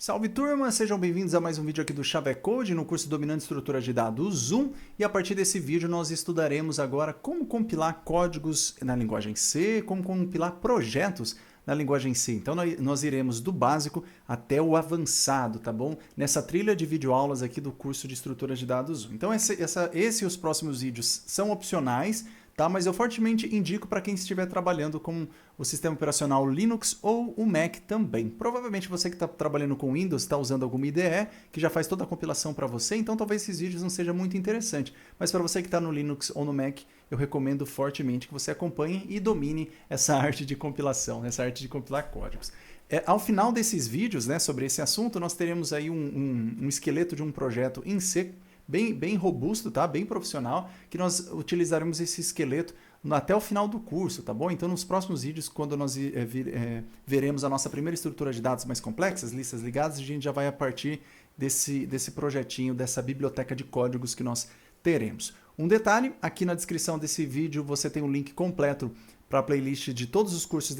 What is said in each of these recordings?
Salve turma, sejam bem-vindos a mais um vídeo aqui do Chavecode no curso Dominando Estruturas de Dados 1 e a partir desse vídeo nós estudaremos agora como compilar códigos na linguagem C, como compilar projetos na linguagem C. Então nós iremos do básico até o avançado, tá bom? Nessa trilha de videoaulas aqui do curso de Estruturas de Dados 1. Então esse e os próximos vídeos são opcionais, tá? Mas eu fortemente indico para quem estiver trabalhando com o sistema operacional Linux ou o Mac também. Provavelmente você que está trabalhando com Windows está usando alguma IDE que já faz toda a compilação para você, então talvez esses vídeos não sejam muito interessantes. Mas para você que está no Linux ou no Mac, eu recomendo fortemente que você acompanhe e domine essa arte de compilação, essa arte de compilar códigos. Ao final desses vídeos, né, sobre esse assunto, nós teremos aí um esqueleto de um projeto em C, bem robusto, tá? Bem profissional, que nós utilizaremos esse esqueleto até o final do curso, tá bom? Então, nos próximos vídeos, quando nós veremos a nossa primeira estrutura de dados mais complexas, listas ligadas, a gente já vai a partir desse projetinho, dessa biblioteca de códigos que nós teremos. Um detalhe, aqui na descrição desse vídeo você tem um link completo para a playlist de todos os cursos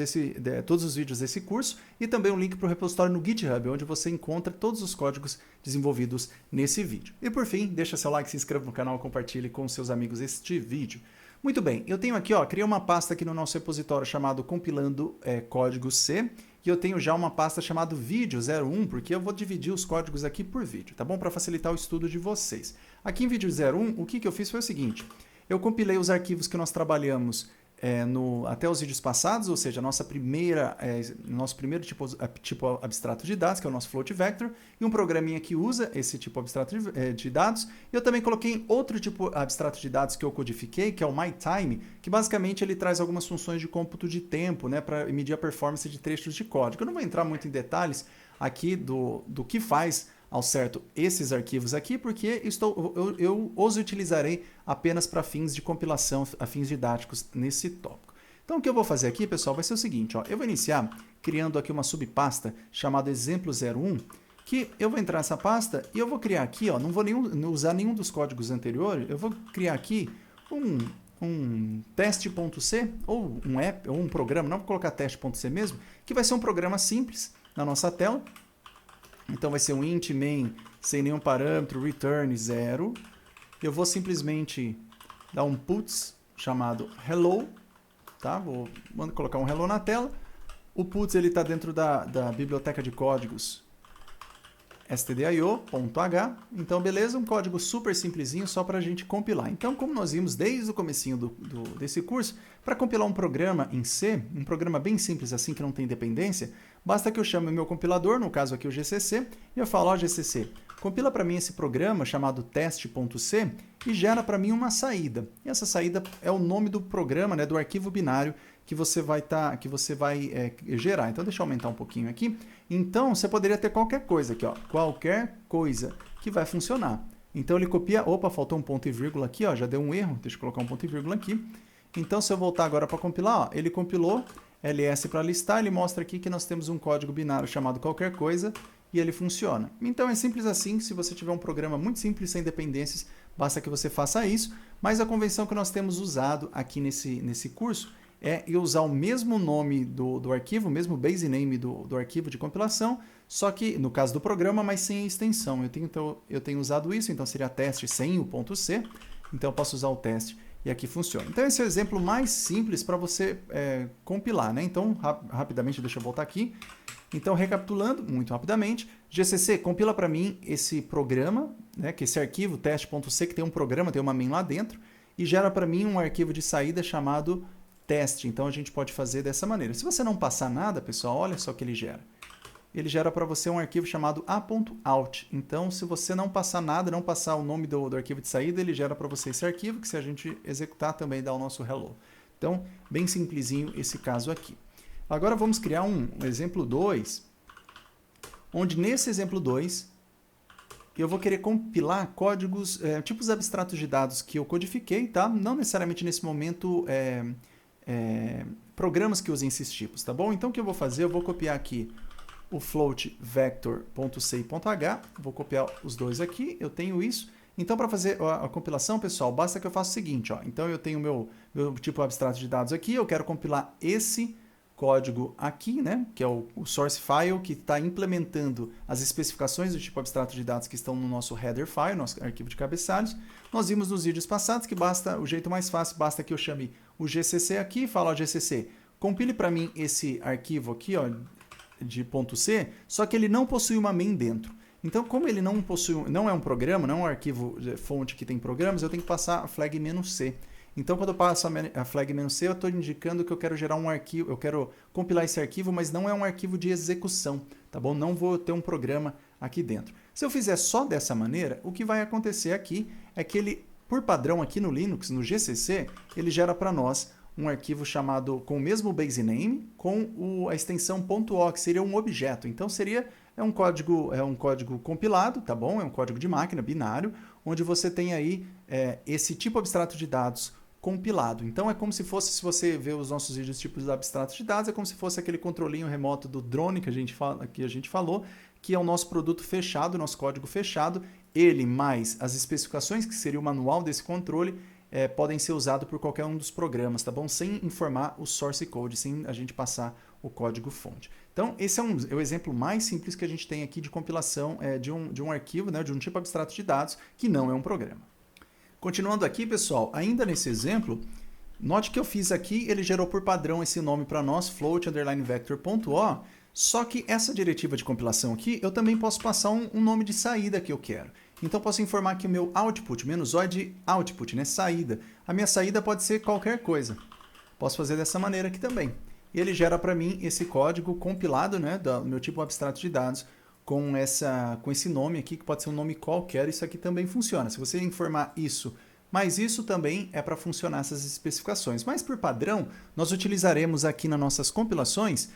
todos os vídeos desse curso e também um link para o repositório no GitHub, onde você encontra todos os códigos desenvolvidos nesse vídeo. E por fim, deixa seu like, se inscreva no canal, compartilhe com seus amigos este vídeo. Muito bem, eu tenho aqui, criei uma pasta aqui no nosso repositório chamado Compilando Código C, e eu tenho já uma pasta chamada Vídeo 01, porque eu vou dividir os códigos aqui por vídeo, tá bom? Para facilitar o estudo de vocês. Aqui em Vídeo 01, o que eu fiz foi o seguinte, eu compilei os arquivos que nós trabalhamos até os vídeos passados, ou seja, nosso primeiro tipo abstrato de dados, que é o nosso float vector, e um programinha que usa esse tipo abstrato de dados. Eu também coloquei outro tipo abstrato de dados que eu codifiquei, que é o MyTime, que basicamente ele traz algumas funções de cômputo de tempo, né, para medir a performance de trechos de código. Eu não vou entrar muito em detalhes aqui do que faz ao certo esses arquivos aqui, porque eu os utilizarei apenas para fins de compilação, a fins didáticos nesse tópico. Então o que eu vou fazer aqui, pessoal, vai ser o seguinte, eu vou iniciar criando aqui uma subpasta chamada exemplo01, que eu vou entrar nessa pasta e eu vou criar aqui, não vou usar nenhum dos códigos anteriores, eu vou criar aqui um teste.c ou um app, ou um programa, não vou colocar teste.c mesmo, que vai ser um programa simples na nossa tela. Então vai ser um int main sem nenhum parâmetro, return 0. Eu vou simplesmente dar um puts chamado hello, tá? Vou colocar um hello na tela. O puts ele está dentro da biblioteca de códigos stdio.h. Então beleza, um código super simplesinho só para a gente compilar. Então como nós vimos desde o comecinho desse curso, para compilar um programa em C, um programa bem simples assim que não tem dependência, basta que eu chame o meu compilador, no caso aqui o GCC, e eu falo, GCC, compila para mim esse programa chamado teste.c e gera para mim uma saída. E essa saída é o nome do programa, né, do arquivo binário que você vai gerar. Então deixa eu aumentar um pouquinho aqui. Então você poderia ter qualquer coisa aqui, qualquer coisa que vai funcionar. Então ele copia, opa, faltou um ponto e vírgula aqui, já deu um erro, deixa eu colocar um ponto e vírgula aqui. Então se eu voltar agora para compilar, ele compilou ls para listar, ele mostra aqui que nós temos um código binário chamado qualquer coisa e ele funciona. Então é simples assim, se você tiver um programa muito simples, sem dependências, basta que você faça isso, mas a convenção que nós temos usado aqui nesse curso é usar o mesmo nome do arquivo, o mesmo base name do arquivo de compilação, só que no caso do programa, mas sem a extensão. Eu tenho usado isso, então seria teste sem o ponto C, então eu posso usar o teste e aqui funciona. Então esse é o exemplo mais simples para você compilar, né? Então rapidamente, deixa eu voltar aqui. Então recapitulando, muito rapidamente, GCC compila para mim esse programa, né? Que esse arquivo teste.c que tem um programa, tem uma main lá dentro, e gera para mim um arquivo de saída chamado teste. Então a gente pode fazer dessa maneira. Se você não passar nada, pessoal, olha só o que ele gera. Ele gera para você um arquivo chamado a.out. Então, se você não passar nada, não passar o nome do arquivo de saída, ele gera para você esse arquivo, que se a gente executar também dá o nosso hello. Então, bem simplesinho esse caso aqui. Agora vamos criar um exemplo 2, onde nesse exemplo 2, eu vou querer compilar códigos, tipos abstratos de dados que eu codifiquei, tá? Não necessariamente nesse momento programas que usem esses tipos, tá bom? Então o que eu vou fazer? Eu vou copiar aqui o float vector.c e .h, vou copiar os dois aqui, eu tenho isso. Então para fazer a compilação, pessoal, basta que eu faça o seguinte, então eu tenho meu tipo abstrato de dados aqui, eu quero compilar esse código aqui, né, que é o source file, que está implementando as especificações do tipo abstrato de dados que estão no nosso header file, nosso arquivo de cabeçalhos. Nós vimos nos vídeos passados que basta, o jeito mais fácil, basta que eu chame o GCC aqui e falo ao GCC, compile para mim esse arquivo aqui, ó, de .c, só que ele não possui uma main dentro. Então, como ele não possui, não é um programa, não é um arquivo fonte que tem programas, eu tenho que passar a flag "-c". Então, quando eu passo a flag "-c", eu estou indicando que eu quero gerar um arquivo, eu quero compilar esse arquivo, mas não é um arquivo de execução, tá bom? Não vou ter um programa aqui dentro. Se eu fizer só dessa maneira, o que vai acontecer aqui é que ele, por padrão aqui no Linux, no GCC, ele gera para nós um arquivo chamado com o mesmo base name, com a extensão .o, que seria um objeto. Então, é um código compilado, tá bom? É um código de máquina, binário, onde você tem aí esse tipo abstrato de dados compilado. Então, é como se fosse, se você vê os nossos vídeos tipos abstratos de dados, é como se fosse aquele controlinho remoto do drone que a gente falou, que é o nosso produto fechado, nosso código fechado. Ele mais as especificações, que seria o manual desse controle, podem ser usados por qualquer um dos programas, tá bom? Sem informar o source code, sem a gente passar o código fonte. Então, esse é o exemplo mais simples que a gente tem aqui de compilação de um arquivo, né, de um tipo abstrato de dados, que não é um programa. Continuando aqui, pessoal, ainda nesse exemplo, note que eu fiz aqui, ele gerou por padrão esse nome para nós, float_vector.o, só que essa diretiva de compilação aqui, eu também posso passar um nome de saída que eu quero. Então, posso informar que o meu output, -o é de output, né, saída. A minha saída pode ser qualquer coisa. Posso fazer dessa maneira aqui também. E ele gera para mim esse código compilado, né, do meu tipo abstrato de dados com esse nome aqui, que pode ser um nome qualquer. Isso aqui também funciona. Se você informar isso, mas isso também é para funcionar essas especificações. Mas, por padrão, nós utilizaremos aqui nas nossas compilações,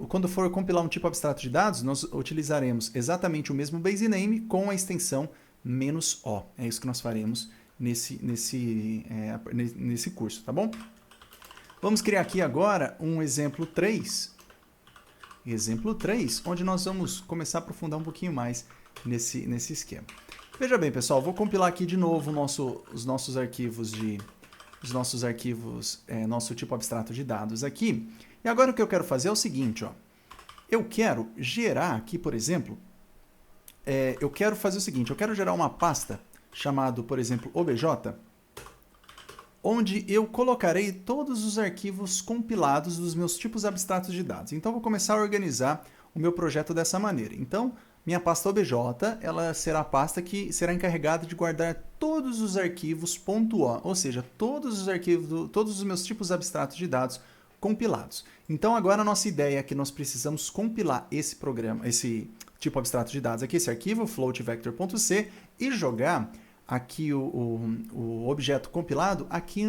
quando for compilar um tipo abstrato de dados, nós utilizaremos exatamente o mesmo base name com a extensão -o. É isso que nós faremos nesse curso, tá bom? Vamos criar aqui agora um exemplo 3. Exemplo 3, onde nós vamos começar a aprofundar um pouquinho mais nesse esquema. Veja bem, pessoal, vou compilar aqui de novo os nossos arquivos, nosso tipo abstrato de dados aqui. E agora o que eu quero fazer é o seguinte, ó. Eu quero gerar aqui, por exemplo, eu quero fazer o seguinte, eu quero gerar uma pasta chamada, por exemplo, obj, onde eu colocarei todos os arquivos compilados dos meus tipos abstratos de dados. Então, vou começar a organizar o meu projeto dessa maneira. Então, minha pasta obj, ela será a pasta que será encarregada de guardar todos os arquivos .o, ou seja, todos os meus tipos abstratos de dados compilados. Então, agora a nossa ideia é que nós precisamos compilar esse tipo abstrato de dados aqui, esse arquivo, float_vector.c, e jogar aqui o objeto compilado aqui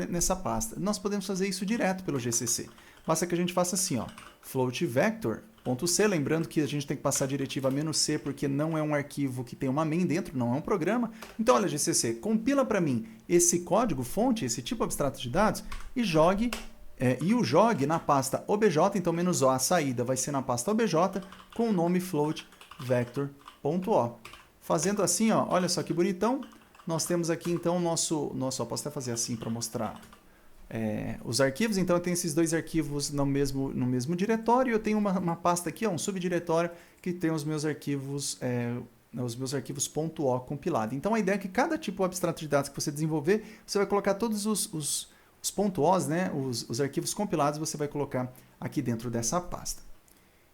nessa pasta. Nós podemos fazer isso direto pelo GCC. Basta que a gente faça assim, ó, float_vector.c, lembrando que a gente tem que passar a diretiva "-c", porque não é um arquivo que tem uma main dentro, não é um programa. Então, olha, GCC, compila para mim esse código fonte, esse tipo abstrato de dados, e o jogue na pasta obj, então -o, a saída vai ser na pasta obj, com o nome float_vector.o. Fazendo assim, ó, olha só que bonitão, nós temos aqui então posso até fazer assim para mostrar os arquivos. Então eu tenho esses dois arquivos no mesmo diretório, eu tenho uma pasta aqui, ó, um subdiretório que tem os meus arquivos .o compilado. Então a ideia é que cada tipo abstrato de dados que você desenvolver, você vai colocar todos os .os, né, os arquivos compilados, você vai colocar aqui dentro dessa pasta.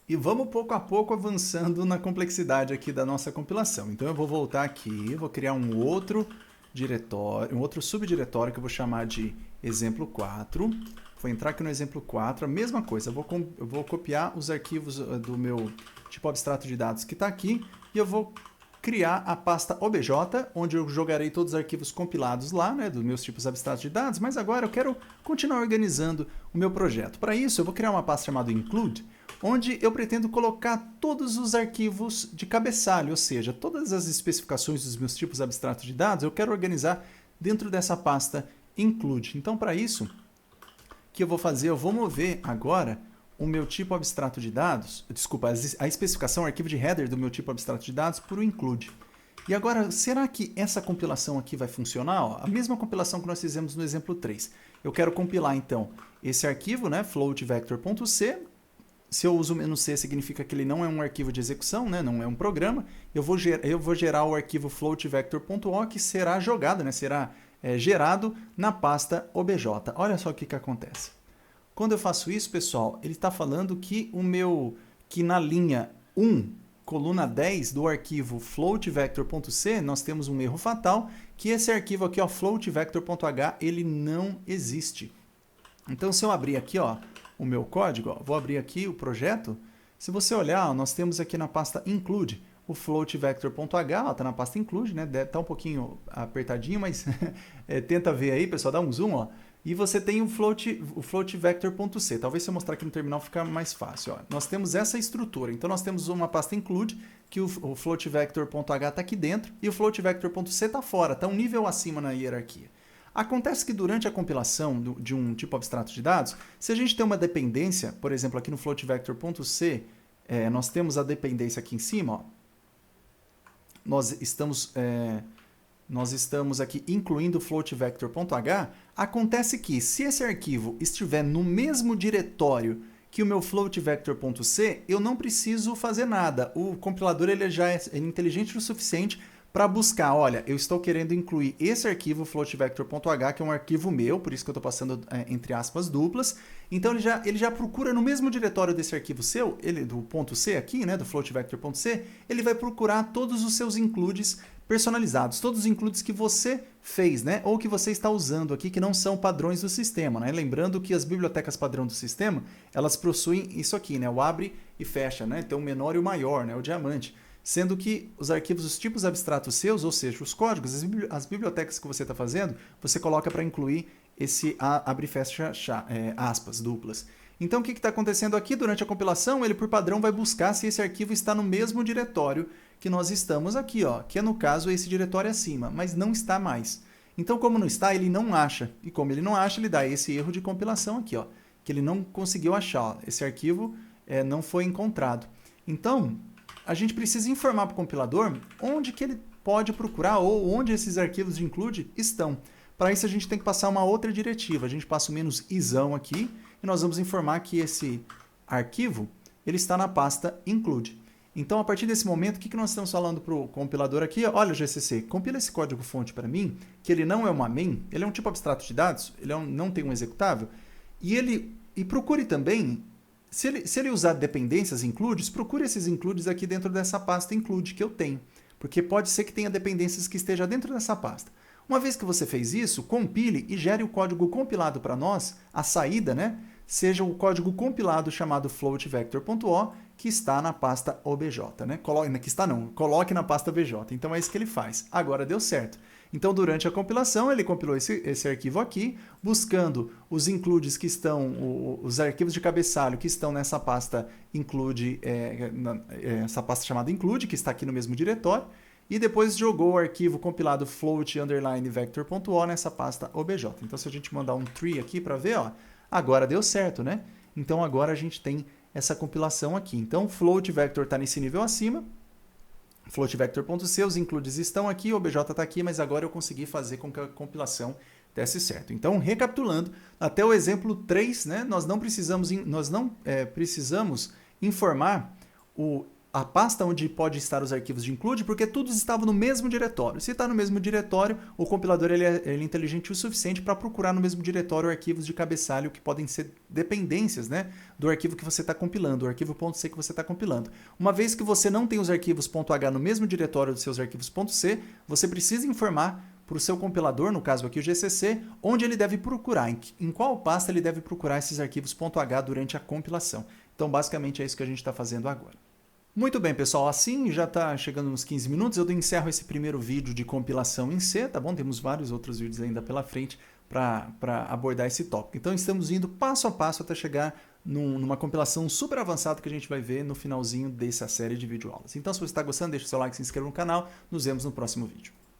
E vamos pouco a pouco avançando na complexidade aqui da nossa compilação. Então eu vou voltar aqui, vou criar um outro diretório, um outro subdiretório que eu vou chamar de exemplo 4. Vou entrar aqui no exemplo 4, a mesma coisa, eu vou copiar os arquivos do meu tipo abstrato de dados que está aqui e eu vou criar a pasta obj, onde eu jogarei todos os arquivos compilados lá, né, dos meus tipos abstratos de dados, mas agora eu quero continuar organizando o meu projeto. Para isso, eu vou criar uma pasta chamada include, onde eu pretendo colocar todos os arquivos de cabeçalho, ou seja, todas as especificações dos meus tipos abstratos de dados, eu quero organizar dentro dessa pasta include. Então, para isso, o que eu vou fazer? Eu vou mover agora o meu tipo abstrato de dados, desculpa, a especificação, o arquivo de header do meu tipo abstrato de dados por o include. E agora, será que essa compilação aqui vai funcionar? Ó, a mesma compilação que nós fizemos no exemplo 3. Eu quero compilar, então, esse arquivo, né, floatvector.c. Se eu uso o "-c", significa que ele não é um arquivo de execução, né, não é um programa. Eu vou gerar o arquivo floatvector.o, que será jogado, né, será gerado na pasta obj. Olha só o que acontece. Quando eu faço isso, pessoal, ele está falando que que na linha 1, coluna 10 do arquivo floatvector.c, nós temos um erro fatal, que esse arquivo aqui, ó, floatvector.h, ele não existe. Então, se eu abrir aqui, ó, o meu código, ó, vou abrir aqui o projeto, se você olhar, ó, nós temos aqui na pasta include o floatvector.h, está na pasta include, né? Tá um pouquinho apertadinho, mas tenta ver aí, pessoal, dá um zoom, ó. E você tem o floatvector.c. Talvez se eu mostrar aqui no terminal fica mais fácil. Ó. Nós temos essa estrutura. Então, nós temos uma pasta include, que o floatvector.h está aqui dentro, e o floatvector.c está fora, está um nível acima na hierarquia. Acontece que durante a compilação de um tipo abstrato de dados, se a gente tem uma dependência, por exemplo, aqui no floatvector.c, nós temos a dependência aqui em cima, ó. Nós estamos aqui incluindo o floatvector.h, acontece que se esse arquivo estiver no mesmo diretório que o meu floatvector.c, eu não preciso fazer nada. O compilador ele já é inteligente o suficiente para buscar, olha, eu estou querendo incluir esse arquivo floatvector.h, que é um arquivo meu, por isso que eu estou passando entre aspas duplas. Então ele já procura no mesmo diretório desse arquivo seu, do .c aqui, né, do floatvector.c, ele vai procurar todos os seus includes personalizados, todos os includes que você fez, né, ou que você está usando aqui, que não são padrões do sistema, né? Lembrando que as bibliotecas padrão do sistema, elas possuem isso aqui, né, o abre e fecha, né, então o menor e o maior, né, o diamante. Sendo que os arquivos, os tipos abstratos seus, ou seja, os códigos, as bibliotecas que você está fazendo, você coloca para incluir esse abre e fecha aspas duplas. Então, o que está acontecendo aqui? Durante a compilação, ele por padrão vai buscar se esse arquivo está no mesmo diretório que nós estamos aqui, ó, que é no caso esse diretório acima, mas não está mais. Então, como não está, ele não acha. E como ele não acha, ele dá esse erro de compilação aqui, ó, que ele não conseguiu achar. Ó, esse arquivo não foi encontrado. Então, a gente precisa informar para o compilador onde que ele pode procurar ou onde esses arquivos de include estão. Para isso a gente tem que passar uma outra diretiva. A gente passa o "-izão" aqui e nós vamos informar que esse arquivo ele está na pasta include. Então, a partir desse momento, o que nós estamos falando para o compilador aqui? Olha, GCC, compila esse código-fonte para mim, que ele não é uma main, ele é um tipo abstrato de dados, ele não tem um executável, e procure também. Se ele usar dependências includes, procure esses includes aqui dentro dessa pasta include que eu tenho. Porque pode ser que tenha dependências que esteja dentro dessa pasta. Uma vez que você fez isso, compile e gere o código compilado para nós, a saída, né? Seja o código compilado chamado floatvector.o, que está na pasta obj, né? Coloque na pasta obj. Então é isso que ele faz. Agora deu certo. Então, durante a compilação, ele compilou esse arquivo aqui, buscando os includes que estão, os arquivos de cabeçalho que estão nessa pasta include, essa pasta chamada include, que está aqui no mesmo diretório, e depois jogou o arquivo compilado float_vector.o nessa pasta obj. Então, se a gente mandar um tree aqui para ver, ó, agora deu certo, né? Então, agora a gente tem essa compilação aqui. Então, floatvector está nesse nível acima, floatvector.c, os includes estão aqui, o obj está aqui, mas agora eu consegui fazer com que a compilação desse certo. Então, recapitulando, até o exemplo 3, né, nós não precisamos informar a pasta onde pode estar os arquivos de include, porque todos estavam no mesmo diretório. Se está no mesmo diretório, o compilador ele é inteligente o suficiente para procurar no mesmo diretório arquivos de cabeçalho que podem ser dependências, né, do arquivo que você está compilando, o arquivo .c que você está compilando. Uma vez que você não tem os arquivos .h no mesmo diretório dos seus arquivos .c, você precisa informar para o seu compilador, no caso aqui o GCC, onde ele deve procurar, em qual pasta ele deve procurar esses arquivos .h durante a compilação. Então, basicamente, é isso que a gente está fazendo agora. Muito bem, pessoal, assim já está chegando nos 15 minutos, eu encerro esse primeiro vídeo de compilação em C, tá bom? Temos vários outros vídeos ainda pela frente para abordar esse tópico. Então, estamos indo passo a passo até chegar numa compilação super avançada que a gente vai ver no finalzinho dessa série de videoaulas. Então, se você está gostando, deixa o seu like, se inscreva no canal, nos vemos no próximo vídeo.